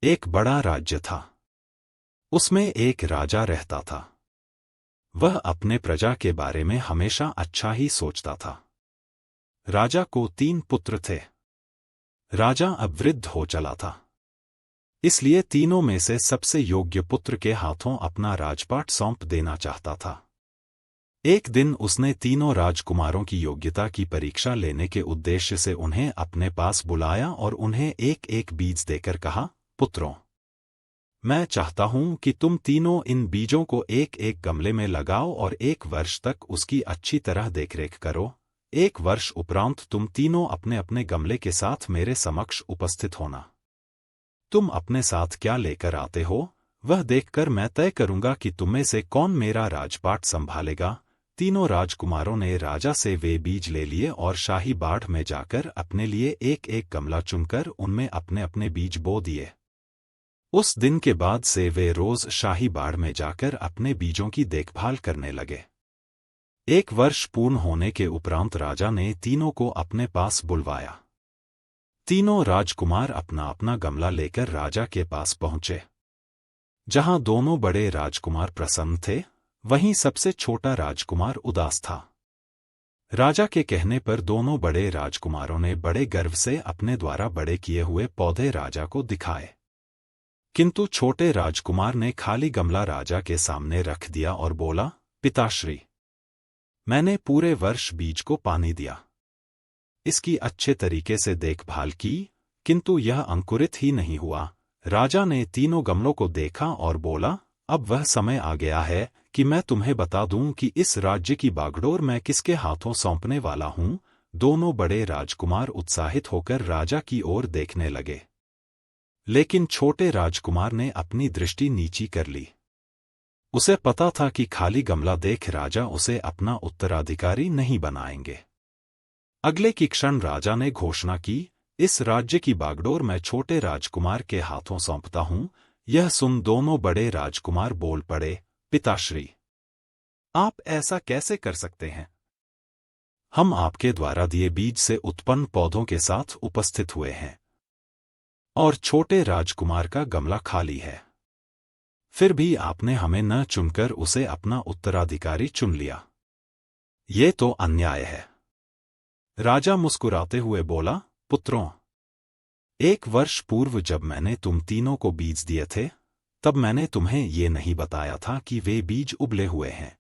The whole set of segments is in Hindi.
एक बड़ा राज्य था। उसमें एक राजा रहता था। वह अपने प्रजा के बारे में हमेशा अच्छा ही सोचता था। राजा को 3 पुत्र थे। राजा अब वृद्ध हो चला था, इसलिए तीनों में से सबसे योग्य पुत्र के हाथों अपना राजपाट सौंप देना चाहता था। एक दिन उसने तीनों राजकुमारों की योग्यता की परीक्षा लेने के उद्देश्य से उन्हें अपने पास बुलाया और उन्हें एक एक बीज देकर कहा, पुत्रों, मैं चाहता हूं कि तुम तीनों इन बीजों को एक एक गमले में लगाओ और 1 वर्ष तक उसकी अच्छी तरह देखरेख करो। 1 वर्ष उपरांत तुम तीनों अपने अपने गमले के साथ मेरे समक्ष उपस्थित होना। तुम अपने साथ क्या लेकर आते हो, वह देखकर मैं तय करूंगा कि तुममें से कौन मेरा राजपाट संभालेगा। तीनों राजकुमारों ने राजा से वे बीज ले लिए और शाही बाढ़ में जाकर अपने लिए एक एक गमला चुनकर उनमें अपने अपने बीज बो दिए। उस दिन के बाद से वे रोज शाही बाढ़ में जाकर अपने बीजों की देखभाल करने लगे। 1 वर्ष पूर्ण होने के उपरांत राजा ने तीनों को अपने पास बुलवाया। तीनों राजकुमार अपना अपना गमला लेकर राजा के पास पहुंचे। जहां दोनों बड़े राजकुमार प्रसन्न थे, वहीं सबसे छोटा राजकुमार उदास था। राजा के कहने पर दोनों बड़े राजकुमारों ने बड़े गर्व से अपने द्वारा बड़े किए हुए पौधे राजा को दिखाए। किंतु छोटे राजकुमार ने खाली गमला राजा के सामने रख दिया और बोला, पिताश्री, मैंने पूरे वर्ष बीज को पानी दिया, इसकी अच्छे तरीके से देखभाल की, किंतु यह अंकुरित ही नहीं हुआ। राजा ने तीनों गमलों को देखा और बोला, अब वह समय आ गया है कि मैं तुम्हें बता दूं कि इस राज्य की बागडोर मैं किसके हाथों सौंपने वाला हूं। दोनों बड़े राजकुमार उत्साहित होकर राजा की ओर देखने लगे, लेकिन छोटे राजकुमार ने अपनी दृष्टि नीची कर ली। उसे पता था कि खाली गमला देख राजा उसे अपना उत्तराधिकारी नहीं बनाएंगे। अगले की क्षण राजा ने घोषणा की, इस राज्य की बागडोर मैं छोटे राजकुमार के हाथों सौंपता हूं। यह सुन दोनों बड़े राजकुमार बोल पड़े, पिताश्री, आप ऐसा कैसे कर सकते हैं? हम आपके द्वारा दिए बीज से उत्पन्न पौधों के साथ उपस्थित हुए हैं, और छोटे राजकुमार का गमला खाली है। फिर भी आपने हमें न चुनकर उसे अपना उत्तराधिकारी चुन लिया। ये तो अन्याय है। राजा मुस्कुराते हुए बोला, पुत्रों, 1 वर्ष पूर्व जब मैंने तुम तीनों को बीज दिए थे, तब मैंने तुम्हें ये नहीं बताया था कि वे बीज उबले हुए हैं।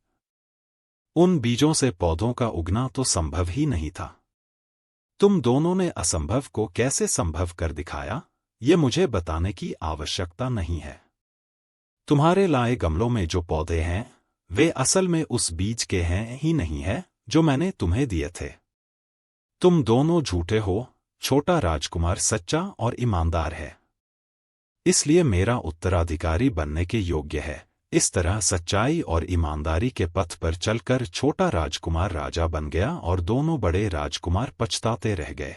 उन बीजों से पौधों का उगना तो संभव ही नहीं था। तुम दोनों ने असंभव को कैसे संभव कर दिखाया, ये मुझे बताने की आवश्यकता नहीं है। तुम्हारे लाए गमलों में जो पौधे हैं, वे असल में उस बीज के हैं ही नहीं है जो मैंने तुम्हें दिए थे। तुम दोनों झूठे हो। छोटा राजकुमार सच्चा और ईमानदार है, इसलिए मेरा उत्तराधिकारी बनने के योग्य है। इस तरह सच्चाई और ईमानदारी के पथ पर चलकर छोटा राजकुमार राजा बन गया और दोनों बड़े राजकुमार पछताते रह गए।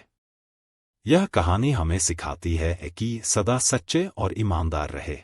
यह कहानी हमें सिखाती है कि सदा सच्चे और ईमानदार रहे।